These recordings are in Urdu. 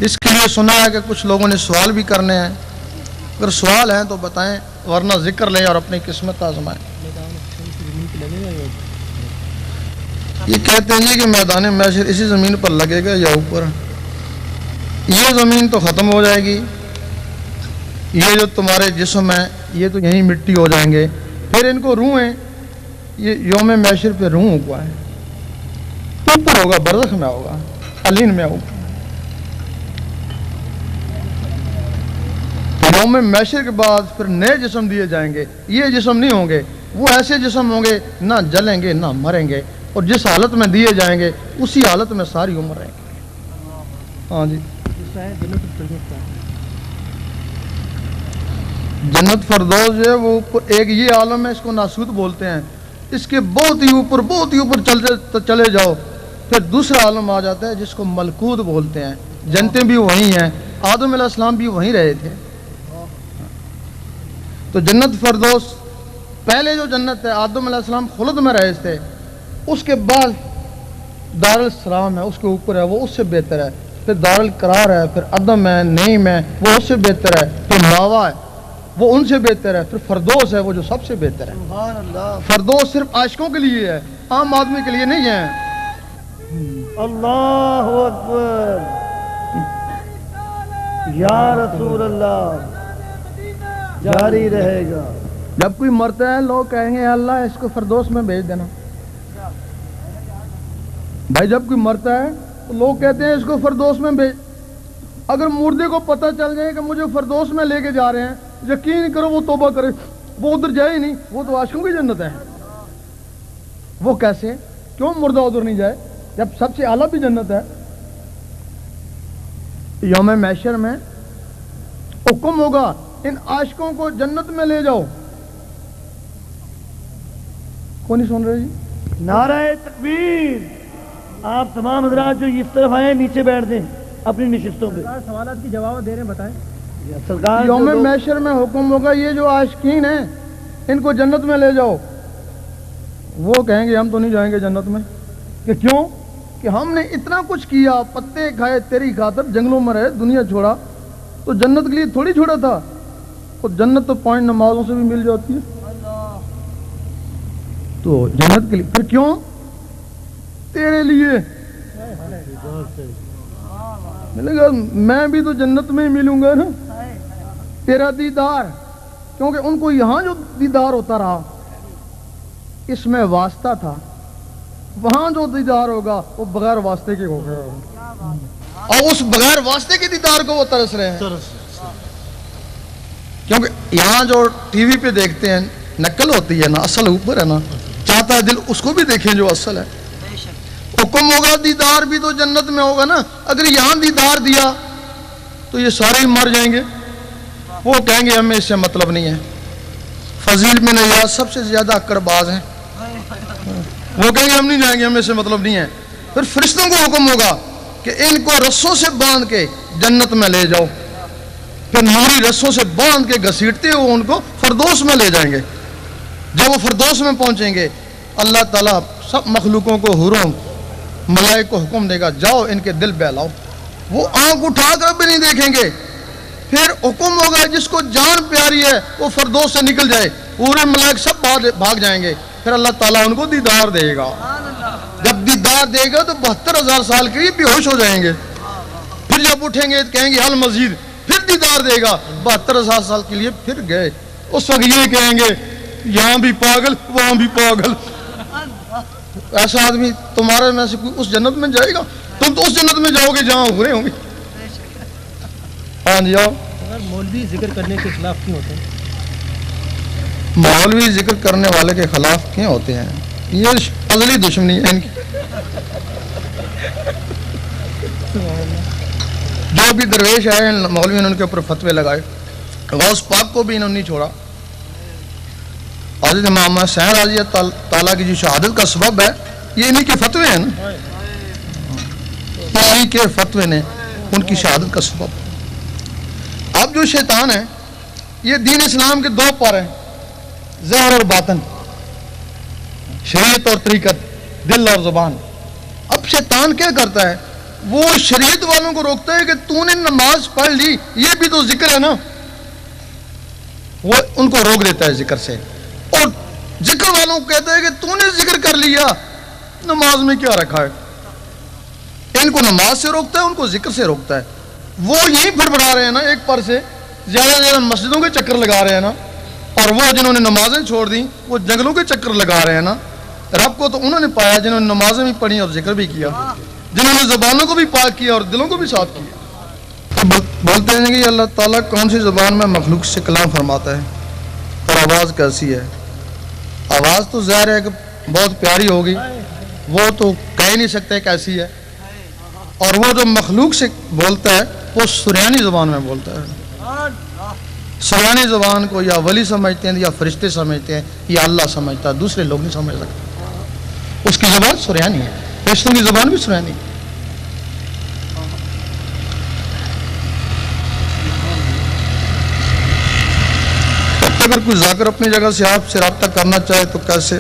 اس کے لیے سنا ہے کہ کچھ لوگوں نے سوال بھی کرنے ہیں، اگر سوال ہیں تو بتائیں ورنہ ذکر لیں اور اپنی قسمت آزمائیں۔ یہ کہتے ہیں جی کہ میدان محشر اسی زمین پر لگے گا یا اوپر؟ یہ زمین تو ختم ہو جائے گی، یہ جو تمہارے جسم ہیں یہ تو یہیں مٹی ہو جائیں گے، پھر ان کو روحیں، یہ یوم محشر پہ روح ہوا ہے، اوپر ہوگا، برزخ میں ہوگا، علین میں ہوگا۔ یوم محشر کے بعد پھر نئے جسم دیے جائیں گے، یہ جسم نہیں ہوں گے، وہ ایسے جسم ہوں گے نہ جلیں گے نہ مریں گے، اور جس حالت میں دیے جائیں گے اسی حالت میں ساری عمر رہیں گے۔ ہاں جی، جنت فردوس جو ہے وہ اوپر ایک یہ عالم ہے، اس کو ناسوت بولتے ہیں، اس کے بہت ہی اوپر چلے جاؤ پھر دوسرا عالم آ جاتا ہے جس کو ملکوت بولتے ہیں، جنتیں بھی وہیں ہیں، آدم علیہ السلام بھی وہیں رہے تھے۔ تو جنت فردوس پہلے جو جنت ہے آدم علیہ السلام خلد میں رہے تھے، اس کے بعد دار السلام ہے، اس کے اوپر ہے، وہ اس سے بہتر ہے، پھر دار القرار ہے، پھر عدم ہے، نعیم ہے، وہ اس سے بہتر ہے، پھر ماوا ہے، وہ ان سے بہتر ہے، پھر فردوس ہے، وہ جو سب سے بہتر ہے۔ فردوس صرف عاشقوں کے لیے ہے، عام آدمی کے لیے نہیں ہے۔ اللہ اکبر یا رسول اللہ، جاری رہے گا۔ جب کوئی مرتا ہے لوگ کہیں گے اللہ اس کو فردوس میں بھیج دینا۔ بھائی جب کوئی مرتا ہے تو لوگ کہتے ہیں اس کو فردوس میں بھیج، اگر مردے کو پتہ چل جائے کہ مجھے فردوس میں لے کے جا رہے ہیں، یقین کرو وہ توبہ کرے، وہ ادھر جائے ہی نہیں، وہ تو عاشقوں کی جنت ہے۔ وہ کیسے؟ کیوں مردہ ادھر نہیں جائے جب سب سے اعلیٰ بھی جنت ہے؟ یوم محشر میں حکم ہوگا ان عاشقوں کو جنت میں لے جاؤ۔ کون نہیں سن رہے جی؟ نعرہ تکبیر۔ آپ تمام حضرات جو اس طرف آئے نیچے بیٹھ دیں اپنی نشستوں پہ، سوالات کی جواب دے رہے ہیں، بتائیں۔ سرکار یوم محشر میں حکم ہوگا یہ جو عاشقین ہیں ان کو جنت میں لے جاؤ۔ وہ کہیں گے ہم تو نہیں جائیں گے جنت میں، کہ کیوں؟ کہ ہم نے اتنا کچھ کیا، پتے کھائے تیری خاطر، جنگلوں میں رہے، دنیا چھوڑا، تو جنت کے لیے تھوڑی چھوڑا تھا، تو جنت تو پوائنٹ نمازوں سے بھی مل جاتی ہے، تو جنت کے لیے پھر کیوں؟ تیرے لیے ملے گا، میں بھی تو جنت میں ہی ملوں گا نا، تیرا دیدار، کیونکہ ان کو یہاں جو دیدار ہوتا رہا اس میں واسطہ تھا، وہاں جو دیدار ہوگا وہ بغیر واسطے کے ہوگا، اور اس بغیر واسطے کے دیدار کو وہ ترس رہے ہیں۔ کیونکہ یہاں جو ٹی وی پہ دیکھتے ہیں نقل ہوتی ہے نا، اصل اوپر ہے نا، چاہتا ہے دل اس کو بھی دیکھیں جو اصل ہے۔ حکم ہوگا دیدار بھی تو جنت میں ہوگا نا، اگر یہاں دیدار دیا تو یہ سارے ہی مر جائیں گے، وہ کہیں گے ہمیں اس سے مطلب نہیں ہے۔ فضیل بن ایاز سب سے زیادہ اکڑ باز ہیں، وہ کہیں گے ہم نہیں جائیں گے، ہمیں اس سے مطلب نہیں ہے۔ پھر فرشتوں کو حکم ہوگا کہ ان کو رسوں سے باندھ کے جنت میں لے جاؤ، پھر نوری رسوں سے باندھ کے گھسیٹتے ہوئے ان کو فردوس میں لے جائیں گے۔ جب وہ فردوس میں پہنچیں گے اللہ تعالیٰ سب مخلوقوں کو، حوروں ملائک کو حکم دے گا جاؤ ان کے دل بہلاؤ، وہ آنکھ اٹھا کر بھی نہیں دیکھیں گے۔ پھر حکم ہوگا جس کو جان پیاری ہے وہ فردوس سے نکل جائے، پورے ملائک سب بھاگ جائیں گے، پھر اللہ تعالیٰ ان کو دیدار دے گا۔ جب دیدار دے گا تو 72,000 سال کے لیے بے ہوش ہو جائیں گے، پھر جب اٹھیں گے کہیں گے حل مزید، پھر دیدار دے گا، 72,000 سال کے لیے پھر گئے۔ اس وقت یہ کہیں گے یہاں بھی پاگل وہاں بھی پاگل۔ ایسا آدمی تمہارے میں سے کوئی اس جنت میں جائے گا؟ تم تو اس جنت میں جاؤ گے جہاں ہورے ہوں گے۔ ہاں جی آؤ۔ مولوی ذکر کرنے کے خلاف کیوں ہوتے ہیں؟ مولوی ذکر کرنے والے کے خلاف کیوں ہوتے ہیں؟ یہ ازلی دشمنی ہے ان کی۔ جو بھی درویش آئے مولوی نے ان کے اوپر فتوے لگائے، غوث پاک کو بھی انہوں نے نہیں چھوڑا۔ حضرت امام حسین رضی اللہ تعالیٰ کی جو شہادت کا سبب ہے یہ انہی کے فتوے ہیں نا، انہی کے فتوے نے ان کی شہادت کا سبب۔ اب جو شیطان ہے یہ دین اسلام کے 2 پر ہیں، ظاہر اور باطن، شریعت اور طریقت، دل اور زبان۔ اب شیطان کیا کرتا ہے؟ وہ شریعت والوں کو روکتا ہے کہ تو نے نماز پڑھ لی، یہ بھی تو ذکر ہے نا، وہ ان کو روک دیتا ہے ذکر سے، اور ذکر والوں کو کہتا ہے کہ تو نے ذکر کر لیا، نماز میں کیا رکھا ہے؟ ان کو نماز سے روکتا ہے، ان کو ذکر سے روکتا ہے۔ وہ یہی بڑبڑا رہے ہیں نا، ایک پر سے زیادہ سے زیادہ مسجدوں کے چکر لگا رہے ہیں نا، اور وہ جنہوں نے نمازیں چھوڑ دیں وہ جنگلوں کے چکر لگا رہے ہیں نا۔ رب کو تو انہوں نے پایا جنہوں نے نمازیں بھی پڑھی اور ذکر بھی کیا، جنہوں نے زبانوں کو بھی پاک کیا اور دلوں کو بھی صاف کیا۔ بولتے ہیں کہ اللہ تعالیٰ کون سی زبان میں مخلوق سے کلام فرماتا ہے، اور آواز کیسی ہے؟ آواز تو ظاہر ہے کہ بہت پیاری ہوگی، وہ تو کہہ نہیں سکتے کیسی ہے، اور وہ جو مخلوق سے بولتا ہے وہ سریانی زبان میں بولتا ہے۔ سریانی زبان کو یا ولی سمجھتے ہیں یا فرشتے سمجھتے ہیں یا اللہ سمجھتا ہے، دوسرے لوگ نہیں سمجھ سکتے۔ اس کی زبان سریانی ہے، فرشتوں کی زبان بھی سریانی ہے۔ اگر کوئی ذاکر اپنی جگہ سے آپ سے رابطہ کرنا چاہے تو کیسے؟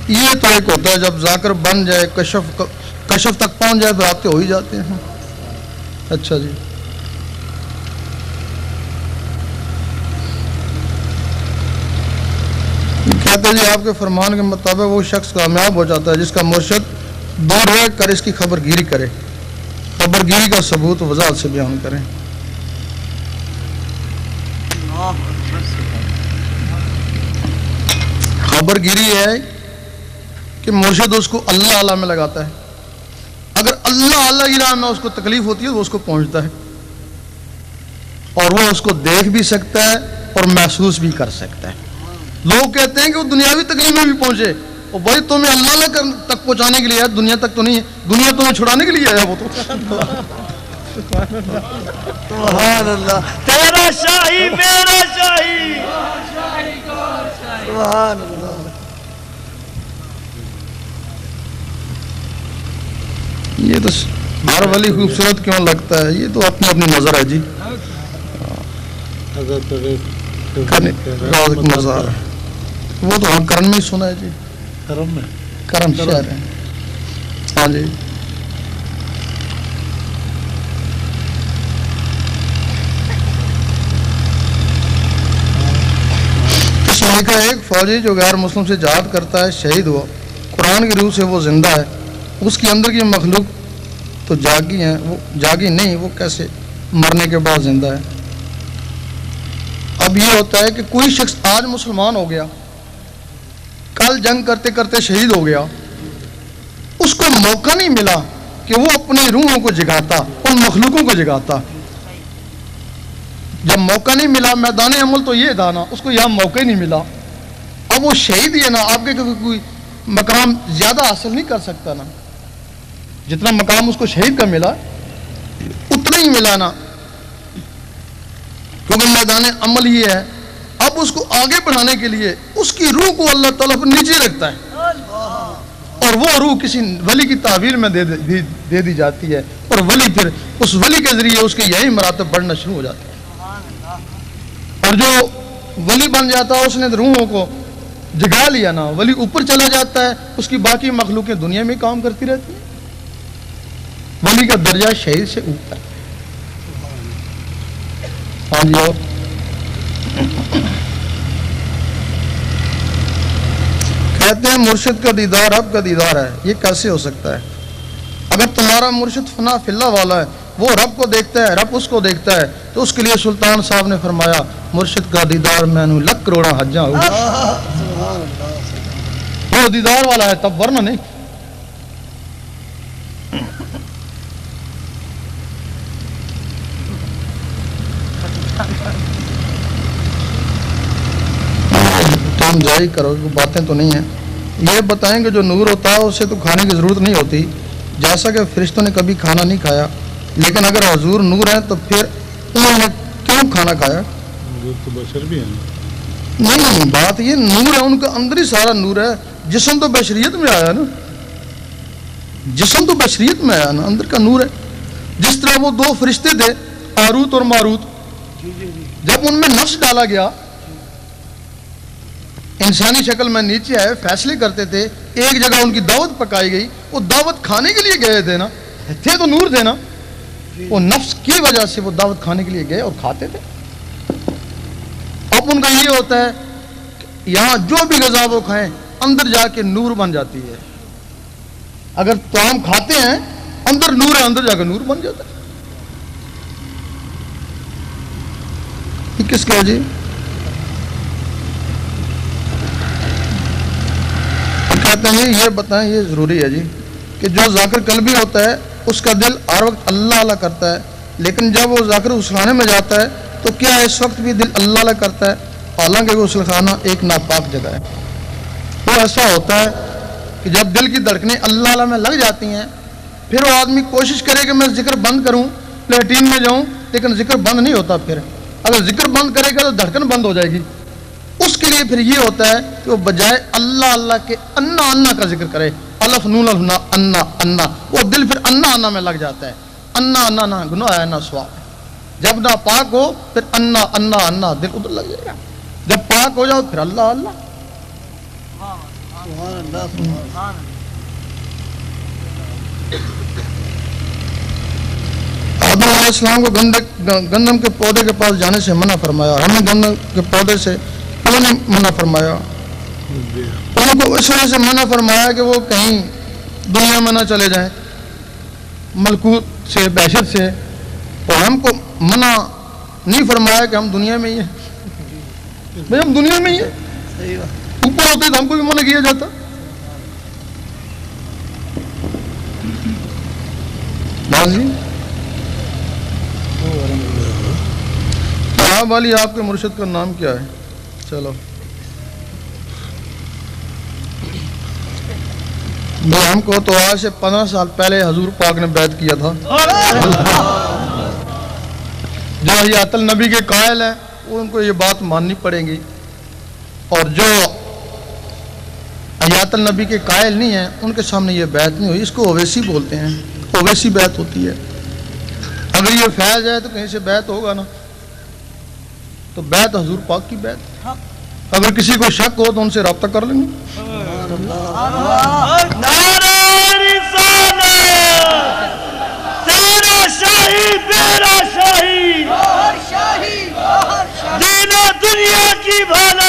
یہ تو ایک ہوتا ہے جب ذاکر بن جائے، کشف تک پہنچ جائے تو رابطے ہو ہی جاتے ہیں۔ اچھا جی، کہتے ہیں جی آپ کے فرمان کے مطابق وہ شخص کامیاب ہو جاتا ہے جس کا مرشد دور رہ کر اس کی خبر گیری کرے، خبر گیری کا ثبوت وضاحت سے بیان کریں۔ خبر گیری ہے کہ مرشد اس کو اللہ اللہ میں لگاتا ہے، اگر اللہ اللہ کی راہ میں اس کو تکلیف ہوتی ہے تو اس کو پہنچتا ہے، اور وہ اس کو دیکھ بھی سکتا ہے اور محسوس بھی کر سکتا ہے۔ لوگ کہتے ہیں کہ وہ دنیاوی تکلیف میں بھی پہنچے، اور بھائی تمہیں اللہ اللہ تک پہنچانے کے لیے ہے، دنیا تک تو نہیں ہے، دنیا تمہیں چھڑانے کے لیے ہے وہ تو۔ سبحان اللہ، تیرا شاہی میرا شاہی، سبحان اللہ۔ یہ تو ہر ولی خوبصورت کیوں لگتا ہے، یہ تو اپنی اپنی نظر ہے جی، نظر وہ تو ہم کرن میں ہی سنا ہے جی، کرم شہر ہے۔ ہاں جی، اس میں لکھا ہے ایک فوجی جو غیر مسلم سے جہاد کرتا ہے شہید ہوا، قرآن کی روح سے وہ زندہ ہے، اس کے اندر کی مخلوق تو جاگی ہیں، وہ جاگی نہیں، وہ کیسے مرنے کے بعد زندہ ہے؟ اب یہ ہوتا ہے کہ کوئی شخص آج مسلمان ہو گیا، کل جنگ کرتے کرتے شہید ہو گیا، اس کو موقع نہیں ملا کہ وہ اپنی روحوں کو جگاتا، ان مخلوقوں کو جگاتا۔ جب موقع نہیں ملا، میدان عمل تو یہ تھا نا، اس کو یہاں موقع ہی نہیں ملا، اب وہ شہید ہی ہے نا، آپ کے کوئی مقام زیادہ حاصل نہیں کر سکتا نا، جتنا مقام اس کو شہید کا ملا اتنا ہی ملا نا، کیونکہ میدان عمل یہ ہے۔ اب اس کو آگے بڑھانے کے لیے اس کی روح کو اللہ تعالیٰ پر نیچے رکھتا ہے، اور وہ روح کسی ولی کی تعبیر میں دے دی جاتی ہے، اور ولی پھر اس ولی کے ذریعے اس کے یہی مراتب بڑھنا شروع ہو جاتے ہیں، اور جو ولی بن جاتا ہے اس نے روحوں کو جگا لیا نا، ولی اوپر چلا جاتا ہے، اس کی باقی مخلوقیں دنیا میں کام کرتی رہتی ہیں، ولی کا درجہ شہید سے اوپر۔ ہاں جی، اور کہتے ہیں مرشد کا دیدار رب کا دیدار ہے، یہ کیسے ہو سکتا ہے؟ اگر تمہارا مرشد فنا فی اللہ والا ہے، وہ رب کو دیکھتا ہے، رب اس کو دیکھتا ہے، تو اس کے لیے سلطان صاحب نے فرمایا مرشد کا دیدار میں نے لکھ کروڑا حجاں ہو، وہ دیدار والا ہے تب، ورنہ نہیں۔ تم جائی کرو، باتیں تو نہیں ہیں، یہ بتائیں کہ جو نور ہوتا ہے اسے تو کھانے کی ضرورت نہیں ہوتی، جیسا کہ فرشتوں نے کبھی کھانا نہیں کھایا، لیکن اگر حضور نور ہیں تو پھر انہوں نے کیوں کھانا کھایا؟ تو بشر بھی ہیں۔ نہیں، بات یہ نور ہے، ان کا اندر ہی سارا نور ہے، جسم تو بشریت میں آیا نا، جسم تو بشریت میں آیا نا، اندر کا نور ہے۔ جس طرح وہ دو فرشتے تھے ہاروت اور ماروت، جب ان میں نفس ڈالا گیا، انسانی شکل میں نیچے آئے، فیصلے کرتے تھے، ایک جگہ ان کی دعوت پکائی گئی، وہ دعوت کھانے کے لیے گئے تھے نا، تھے تو نور تھے نا, وہ نفس کی وجہ سے وہ دعوت کھانے کے لیے گئے اور کھاتے تھے. اب ان کا یہ ہوتا ہے کہ یہاں جو بھی غذا وہ کھائیں اندر جا کے نور بن جاتی ہے. اگر طعام کھاتے ہیں اندر نور ہے, اندر جا کے نور بن جاتا ہے. یہ کس کا جی؟ کہتے ہیں یہ بتائیں, یہ ضروری ہے جی کہ جو ذاکر قلبی ہوتا ہے اس کا دل ہر وقت اللہ اللہ کرتا ہے, لیکن جب وہ ذاکر غسلخانے میں جاتا ہے تو کیا اس وقت بھی دل اللہ اللہ کرتا ہے؟ حالانکہ غسلخانہ ایک ناپاک جگہ ہے. وہ ایسا ہوتا ہے کہ جب دل کی دھڑکنیں اللہ اللہ میں لگ جاتی ہیں, پھر وہ آدمی کوشش کرے کہ میں ذکر بند کروں, لیٹرین میں جاؤں, لیکن ذکر بند نہیں ہوتا. پھر اگر ذکر بند کرے گا تو دھڑکن بند ہو جائے گی. اس کے لیے پھر یہ ہوتا ہے کہ وہ بجائے اللہ اللہ کے انا انا کا ذکر کرے, الف نون النا انا انا, وہ دل پھر انا انا میں لگ جاتا ہے. انا انا نہ گناہ ہے نہ ثواب ہے. جب نہ پاک ہو پھر انا انا انا دل ادھر لگ جائے گا. جب پاک ہو جاؤ پھر اللہ اللہ. آدم علیہ السلام کو گندم کے پودے کے پاس جانے سے منع فرمایا, ہمیں گندم کے پودے سے کیوں نہیں منع فرمایا؟ ان کو اس وجہ سے منع فرمایا کہ وہ کہیں دنیا میں نہ چلے جائیں ملکوت سے, بحشت سے. اور ہم کو منع نہیں فرمایا کہ ہم دنیا میں ہی ہیں. بھائی ہم دنیا میں ہی ہیں, اوپر ہوتے تو ہم کو بھی منع کیا جاتا. بازی والی آپ کے مرشد کا نام کیا ہے؟ چلو ہم کو تو آج سے 15 سال پہلے حضور پاک نے بیعت کیا تھا. جو حیات النبی کے قائل ہیں ان کو یہ بات ماننی پڑے گی, اور جو حیات النبی کے قائل نہیں ہیں ان کے سامنے یہ بیعت نہیں ہوئی. اس کو اویسی بولتے ہیں, اویسی بیعت ہوتی ہے. اگر یہ فیض ہے تو کہیں سے بیعت ہوگا نا, تو بیعت حضور پاک کی بیعت. اگر کسی کو شک ہو تو ان سے رابطہ کر لیں گے. نعرہ رسالت, تیرا شاہی میرا شاہی, دین و دنیا کی بھلا